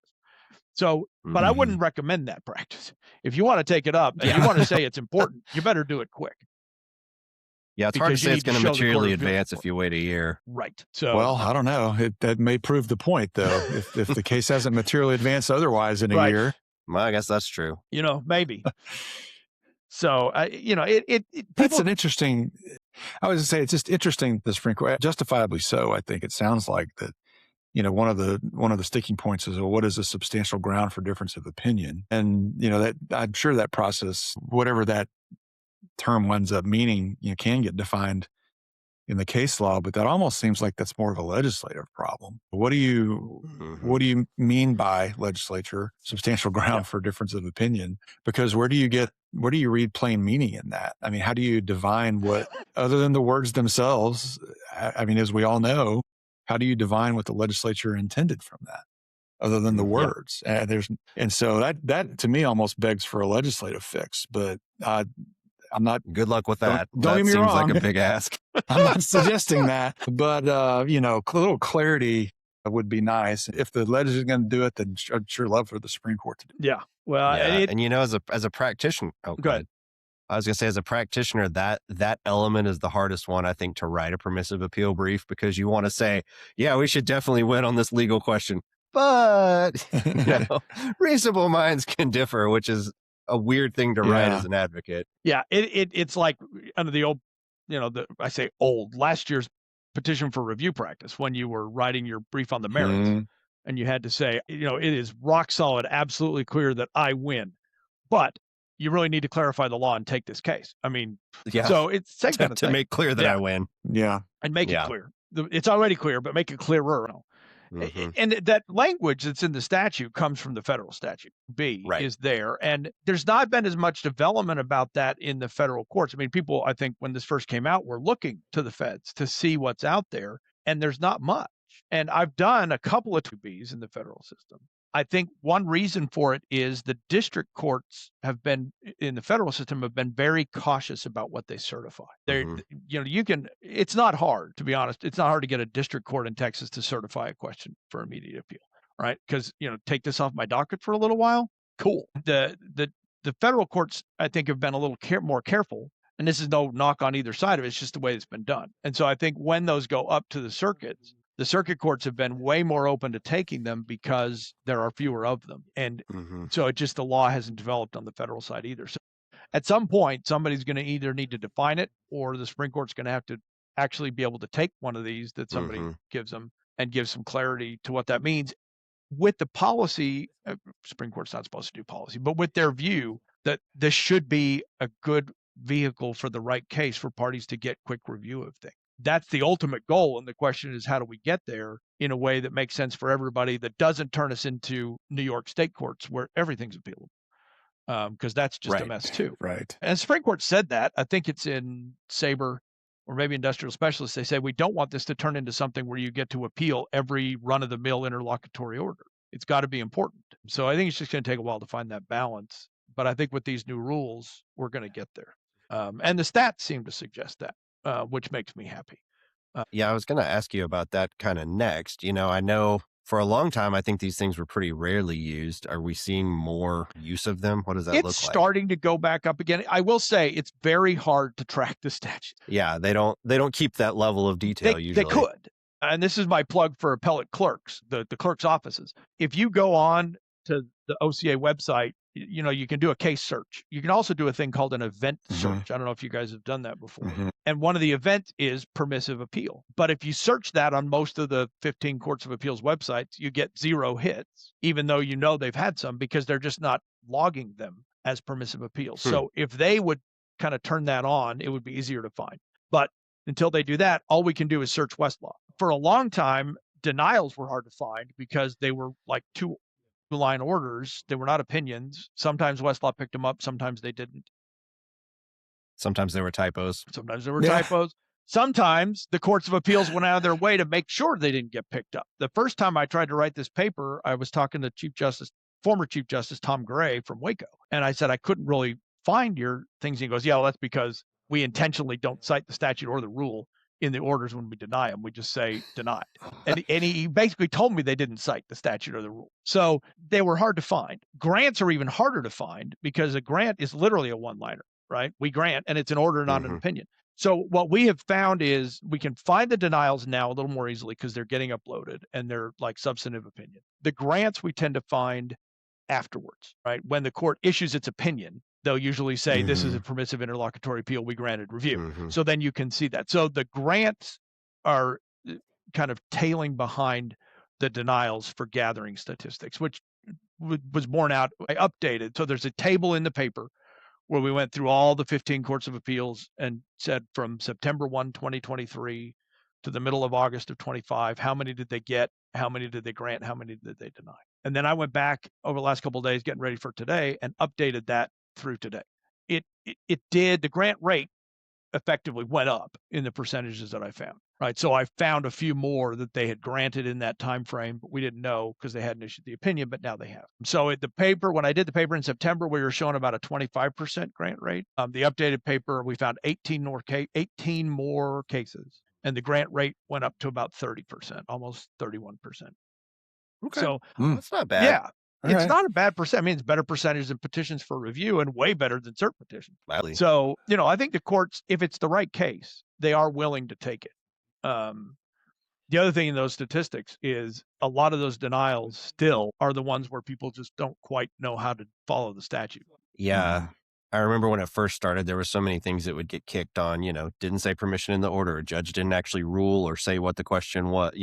So, but I wouldn't recommend that practice. If you want to take it up and you want to say it's important, you better do it quick. Yeah, it's hard to say it's going to materially advance if you wait a year. Right. So, well, I don't know. That may prove the point, though. if the case hasn't materially advanced otherwise in a year. Well, I guess that's true. Maybe. So, that's an interesting. I was going to say it's just interesting. The Supreme Court, justifiably so. I think it sounds like that. One of the sticking points is, well, what is a substantial ground for difference of opinion? And that I'm sure that process, whatever that term winds up meaning, can get defined in the case law, but that almost seems like that's more of a legislative problem. What do you mean by legislature, substantial ground for difference of opinion? Because where do you read plain meaning in that? I mean, how do you divine what, other than the words themselves? I mean, as we all know, how do you divine what the legislature intended from that, other than the words? And so that to me almost begs for a legislative fix, but I'm not. Good luck with that. Don't get me wrong. Seems like a big ask. I'm not suggesting that, but a little clarity would be nice. If the legislature is going to do it, then I'd sure love for the Supreme Court to do it. Yeah. Well, as a practitioner, go ahead. I was going to say, as a practitioner, that element is the hardest one, I think, to write a permissive appeal brief, because you want to say, yeah, we should definitely win on this legal question, but reasonable minds can differ, which is a weird thing to write as an advocate. Yeah, it's like under the old, I say old, last year's petition for review practice, when you were writing your brief on the merits, and you had to say, it is rock solid, absolutely clear that I win, but you really need to clarify the law and take this case. I mean, so it's same kind of to thing. make clear that I win. Yeah, and make it clear. It's already clear, but make it clearer. And that language that's in the statute comes from the federal statute. B is there. And there's not been as much development about that in the federal courts. I mean, people, I think when this first came out, were looking to the feds to see what's out there, and there's not much. And I've done a couple of 2Bs in the federal system. I think one reason for it is the district courts in the federal system have been very cautious about what they certify. It's not hard, to be honest. It's not hard to get a district court in Texas to certify a question for immediate appeal, right? Because, take this off my docket for a little while. Cool. The federal courts, I think, have been a little more careful. And this is no knock on either side of it. It's just the way it's been done. And so I think when those go up to the circuits, The circuit courts have been way more open to taking them because there are fewer of them. And so it just, the law hasn't developed on the federal side either. So at some point, somebody's going to either need to define it, or the Supreme Court's going to have to actually be able to take one of these that somebody gives them and give some clarity to what that means. With the policy, Supreme Court's not supposed to do policy, but with their view that this should be a good vehicle for the right case for parties to get quick review of things. That's the ultimate goal. And the question is, how do we get there in a way that makes sense for everybody, that doesn't turn us into New York state courts where everything's appealable? Because that's just a mess too. Right. And the Supreme Court said that. I think it's in Saber or maybe Industrial Specialists. They say, we don't want this to turn into something where you get to appeal every run-of-the-mill interlocutory order. It's got to be important. So I think it's just going to take a while to find that balance. But I think with these new rules, we're going to get there. And the stats seem to suggest that, which makes me happy. Yeah, I was going to ask you about that kind of next. I know for a long time, I think these things were pretty rarely used. Are we seeing more use of them? What does that look like? It's starting to go back up again. I will say it's very hard to track the statute. Yeah, they don't keep that level of detail usually. They could. And this is my plug for appellate clerks, the clerks' offices. If you go on to the OCA website, you can do a case search. You can also do a thing called an event search. I don't know if you guys have done that before. And one of the events is permissive appeal. But if you search that on most of the 15 courts of appeals websites, you get 0 hits, even though they've had some, because they're just not logging them as permissive appeals. So if they would kind of turn that on, it would be easier to find. But until they do that, all we can do is search Westlaw. For a long time, denials were hard to find because they were like two-line orders. They were not opinions. Sometimes Westlaw picked them up. Sometimes they didn't. Sometimes there were typos. Sometimes the courts of appeals went out of their way to make sure they didn't get picked up. The first time I tried to write this paper, I was talking to former Chief Justice Tom Gray from Waco. And I said, I couldn't really find your things. And he goes, yeah, well, that's because we intentionally don't cite the statute or the rule in the orders when we deny them. We just say denied. And he basically told me they didn't cite the statute or the rule. So they were hard to find. Grants are even harder to find because a grant is literally a one-liner, right? We grant, and it's an order, not an opinion. So what we have found is we can find the denials now a little more easily because they're getting uploaded and they're like substantive opinion. The grants we tend to find afterwards, right? When the court issues its opinion, they'll usually say, this is a permissive interlocutory appeal, we granted review. So then you can see that. So the grants are kind of tailing behind the denials for gathering statistics, which was borne out, I updated. So there's a table in the paper where we went through all the 15 courts of appeals and said from September 1, 2023 to the middle of August of 25, how many did they get? How many did they grant? How many did they deny? And then I went back over the last couple of days getting ready for today and updated that through today. It did, the grant rate effectively went up in the percentages that I found, right? So I found a few more that they had granted in that time frame, but we didn't know because they hadn't issued the opinion, but now they have. So the paper, when I did the paper in September, we were showing about a 25% grant rate. The updated paper, we found 18 more cases, and the grant rate went up to about 30%, almost 31%. Okay. So that's not bad. Yeah. It's not a bad percent. I mean, it's better percentage than petitions for review and way better than cert petitions. Gladly. So, I think the courts, if it's the right case, they are willing to take it. The other thing in those statistics is a lot of those denials still are the ones where people just don't quite know how to follow the statute. Yeah. I remember when it first started, there were so many things that would get kicked on, didn't say permission in the order. A judge didn't actually rule or say what the question was.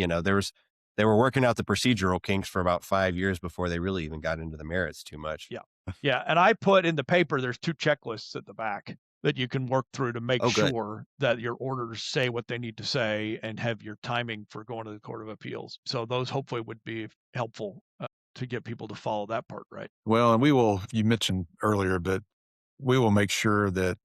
They were working out the procedural kinks for about 5 years before they really even got into the merits too much. Yeah. Yeah. And I put in the paper, there's 2 checklists at the back that you can work through to make sure that your orders say what they need to say and have your timing for going to the Court of Appeals. So those hopefully would be helpful to get people to follow that part, right? Well, and you mentioned earlier, but we will make sure that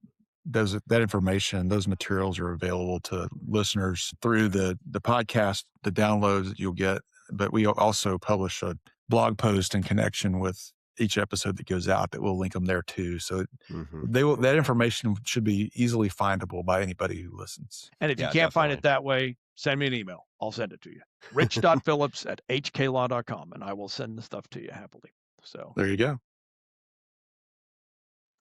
that information, those materials are available to listeners through the podcast, the downloads that you'll get. But we also publish a blog post in connection with each episode that goes out that will link them there too. So that information should be easily findable by anybody who listens. And if you can't find it that way, send me an email. I'll send it to you. rich.phillips@hklaw.com, and I will send the stuff to you happily. So there you go.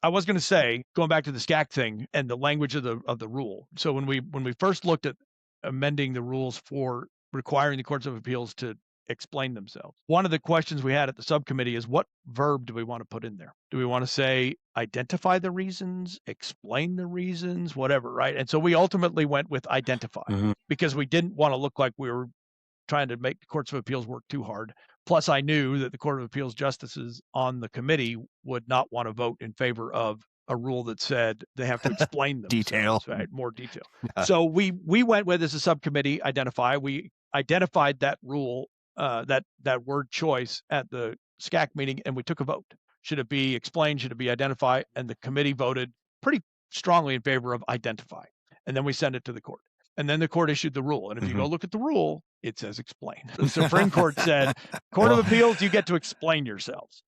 I was going to say, going back to the SCAC thing and the language of the rule. So when we first looked at amending the rules for requiring the courts of appeals to explain themselves. One of the questions we had at the subcommittee is, what verb do we want to put in there? Do we want to say identify the reasons, explain the reasons, whatever, right? And so we ultimately went with identify because we didn't want to look like we were trying to make the courts of appeals work too hard. Plus, I knew that the Court of Appeals justices on the committee would not want to vote in favor of a rule that said they have to explain themselves, right? More detail. So we went with, as a subcommittee, identify. We identified that rule, that word choice at the SCAC meeting, and we took a vote. Should it be explain? Should it be identify? And the committee voted pretty strongly in favor of identify. And then we sent it to the court. And then the court issued the rule. And if you go look at the rule, it says explain. The Supreme Court said, Court of Appeals, you get to explain yourselves.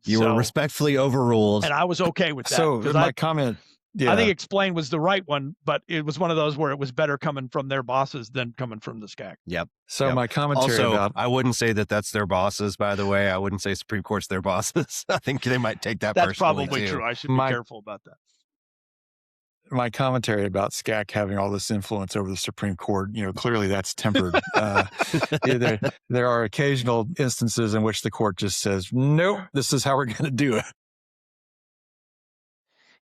You were respectfully overruled. And I was okay with that. So my comment, I think explain was the right one, but it was one of those where it was better coming from their bosses than coming from the SCAC. Yep. So my commentary also, about, I wouldn't say that that's their bosses, by the way. I wouldn't say Supreme Court's their bosses. I think they might take that That's personally, probably too. true. I should be careful about that. my commentary about SCAC having all this influence over the Supreme Court, clearly that's tempered. There are occasional instances in which the court just says, nope, this is how we're going to do it.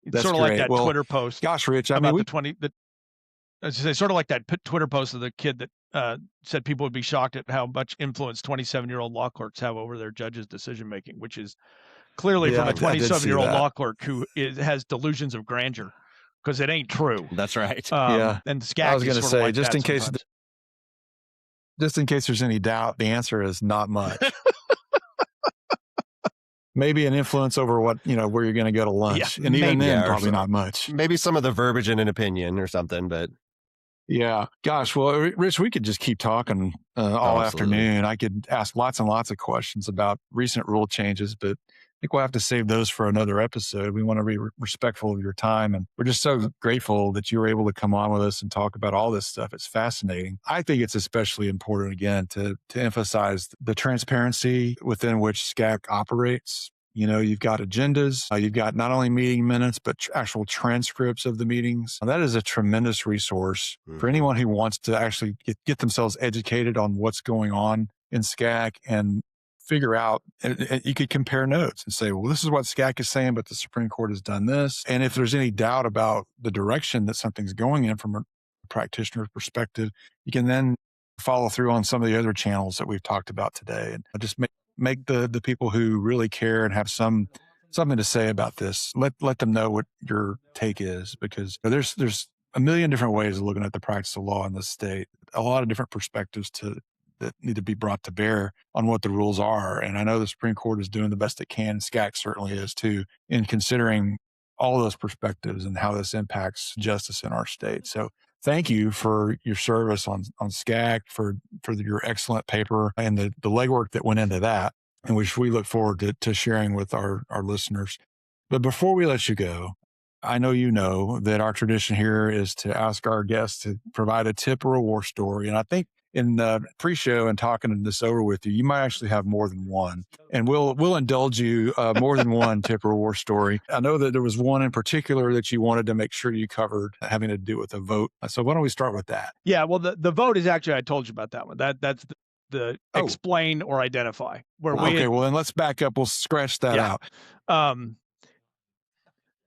It's That's sort of great. like that Well, Twitter post Gosh, Rich, I about mean, the 20, I was say, sort of like that Twitter post of the kid that said people would be shocked at how much influence 27-year-old law clerks have over their judges' decision-making, which is clearly from a 27-year-old law clerk who has delusions of grandeur, because it ain't true. That's right. Yeah. And SCAC I was going to say, like just in case there's any doubt, the answer is not much. Maybe an influence over what, where you're going to go to lunch. Yeah, and even maybe. then, probably not much. Maybe some of the verbiage in an opinion or something, but Yeah. Gosh, well, Rich, we could just keep talking all afternoon. I could ask lots and lots of questions about recent rule changes, but I think we'll have to save those for another episode. We want to be respectful of your time. And we're just so grateful that you were able to come on with us and talk about all this stuff. It's fascinating. I think it's especially important, again, to emphasize the transparency within which SCAC operates. You've got agendas, you've got not only meeting minutes, but actual transcripts of the meetings. And that is a tremendous resource for anyone who wants to actually get themselves educated on what's going on in SCAC and figure out, you could compare notes and say, well, this is what SCAC is saying, but the Supreme Court has done this. And if there's any doubt about the direction that something's going in from a practitioner's perspective, you can then follow through on some of the other channels that we've talked about today and just make the people who really care and have something to say about this, let them know what your take is, because there's a million different ways of looking at the practice of law in this state, a lot of different perspectives that need to be brought to bear on what the rules are. And I know the Supreme Court is doing the best it can. SCAC certainly is too, in considering all those perspectives and how this impacts justice in our state. So thank you for your service on SCAC, for your excellent paper and the legwork that went into that, and which we look forward to sharing with our listeners. But before we let you go, I know you know that our tradition here is to ask our guests to provide a tip or a war story. And I think in the pre-show and talking this over with you, you might actually have more than one. And we'll indulge you more than one tip or war story. I know that there was one in particular that you wanted to make sure you covered having to do with a vote. So why don't we start with that? Yeah, well, the vote is actually, I told you about that one. That's the explain or identify. Well, then let's back up. We'll scratch that out.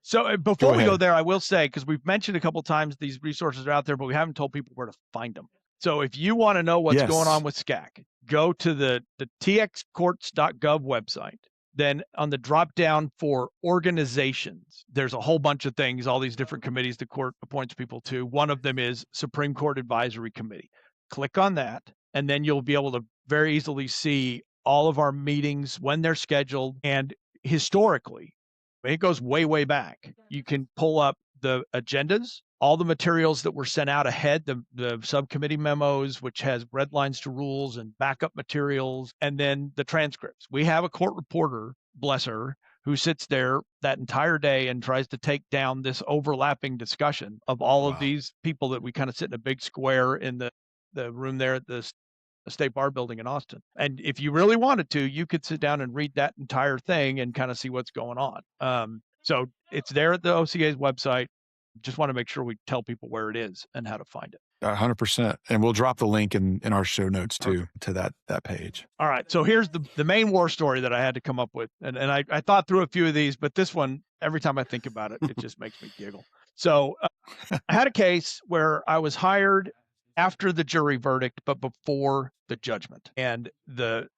So before we go there, I will say, because we've mentioned a couple of times these resources are out there, but we haven't told people where to find them. So if you want to know what's going on with SCAC, go to the txcourts.gov website. Then on the drop down for organizations, there's a whole bunch of things, all these different committees the court appoints people to. One of them is Supreme Court Advisory Committee. Click on that, and then you'll be able to very easily see all of our meetings, when they're scheduled, and historically, it goes way, way back. You can pull up the agendas, all the materials that were sent out ahead, the subcommittee memos, which has red lines to rules and backup materials, and then the transcripts. We have a court reporter, bless her, who sits there that entire day and tries to take down this overlapping discussion of all of these people that we kind of sit in a big square in the room there at the State Bar Building in Austin. And if you really wanted to, you could sit down and read that entire thing and kind of see what's going on. So it's there at the OCA's website. Just want to make sure we tell people where it is and how to find it. 100%. And we'll drop the link in our show notes too, to that page. All right. So here's the main war story that I had to come up with. And I thought through a few of these, but this one, every time I think about it, it just makes me giggle. So I had a case where I was hired after the jury verdict, but before the judgment. And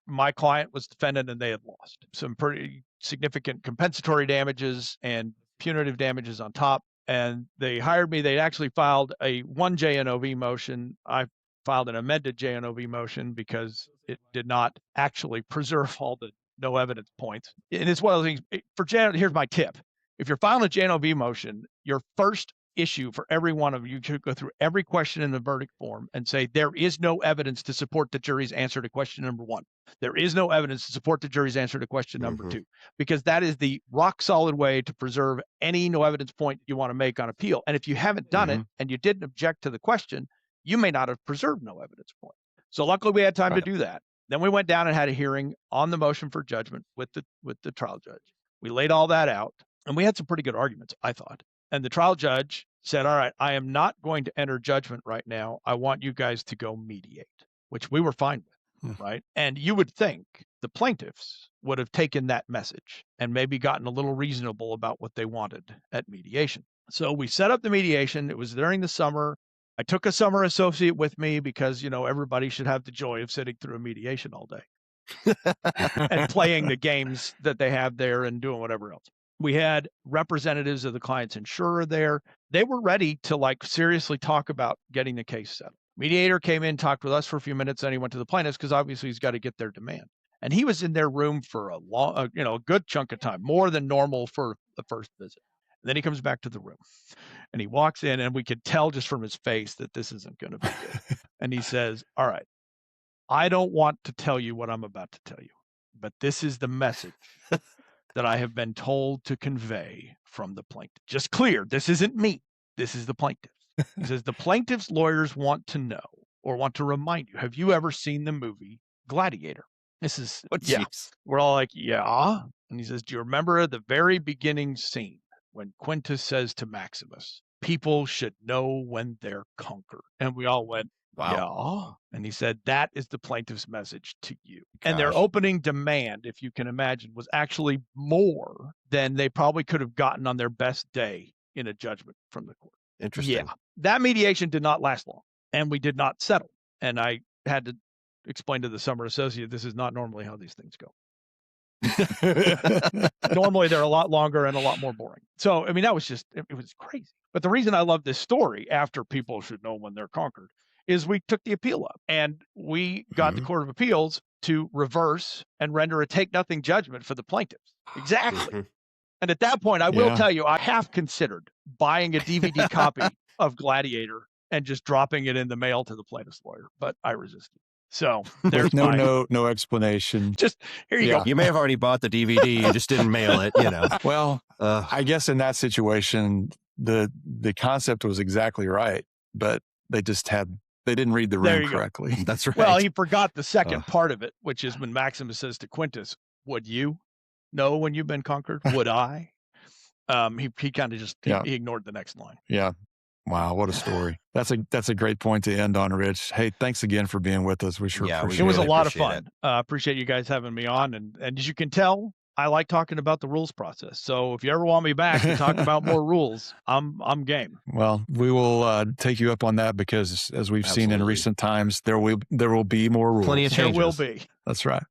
my client was defendant and they had lost some pretty significant compensatory damages and punitive damages on top. And they hired me. They'd actually filed one JNOV motion. I filed an amended JNOV motion because it did not actually preserve all the no evidence points. And it's one of those things here's my tip. If you're filing a JNOV motion, your first issue for every one of you should go through every question in the verdict form and say, there is no evidence to support the jury's answer to question number 1. There is no evidence to support the jury's answer to question number 2, because that is the rock solid way to preserve any no evidence point you want to make on appeal. And if you haven't done it and you didn't object to the question, you may not have preserved no evidence point. So luckily we had time to do that. Then we went down and had a hearing on the motion for judgment with the trial judge. We laid all that out and we had some pretty good arguments, I thought. And the trial judge said, all right, I am not going to enter judgment right now. I want you guys to go mediate, which we were fine with, right? And you would think the plaintiffs would have taken that message and maybe gotten a little reasonable about what they wanted at mediation. So we set up the mediation. It was during the summer. I took a summer associate with me because, everybody should have the joy of sitting through a mediation all day and playing the games that they have there and doing whatever else. We had representatives of the client's insurer there. They were ready to seriously talk about getting the case settled. Mediator came in, talked with us for a few minutes, then he went to the plaintiffs because obviously he's got to get their demand. And he was in their room for a good chunk of time, more than normal for the first visit. And then he comes back to the room and he walks in and we could tell just from his face that this isn't going to be good. And he says, all right, I don't want to tell you what I'm about to tell you, but this is the message that I have been told to convey from the plaintiff. Just clear, this isn't me. This is the plaintiff. He says, the plaintiff's lawyers want to know or want to remind you, have you ever seen the movie Gladiator? This is, We're all like, yeah. And he says, do you remember the very beginning scene when Quintus says to Maximus, people should know when they're conquered? And we all went, wow. Yeah. And he said, that is the plaintiff's message to you. Gosh. And their opening demand, if you can imagine, was actually more than they probably could have gotten on their best day in a judgment from the court. Interesting. Yeah. That mediation did not last long and we did not settle. And I had to explain to the summer associate, this is not normally how these things go. Normally they're a lot longer and a lot more boring. So, I mean, that was just, it was crazy. But the reason I love this story, after people should know when they're conquered, is we took the appeal up and we got the Court of Appeals to reverse and render a take-nothing judgment for the plaintiffs. Exactly. And at that point, I will tell you, I have considered buying a DVD copy of Gladiator and just dropping it in the mail to the plaintiff's lawyer, but I resisted. So there's no explanation. Just here you go. You may have already bought the DVD, you just didn't mail it, Well, I guess in that situation, the concept was exactly right, but they didn't read the room correctly. That's right. Well, he forgot the second part of it, which is when Maximus says to Quintus, would you know when you've been conquered? Would I? He kind of just, he ignored the next line. Yeah. Wow, what a story. That's a great point to end on, Rich. Hey, thanks again for being with us. We sure appreciate it. It was a lot of fun. Appreciate you guys having me on. And as you can tell, I like talking about the rules process. So if you ever want me back to talk about more rules, I'm game. Well, we will take you up on that because as we've seen in recent times, there will be more rules. Plenty of changes. There will be. That's right.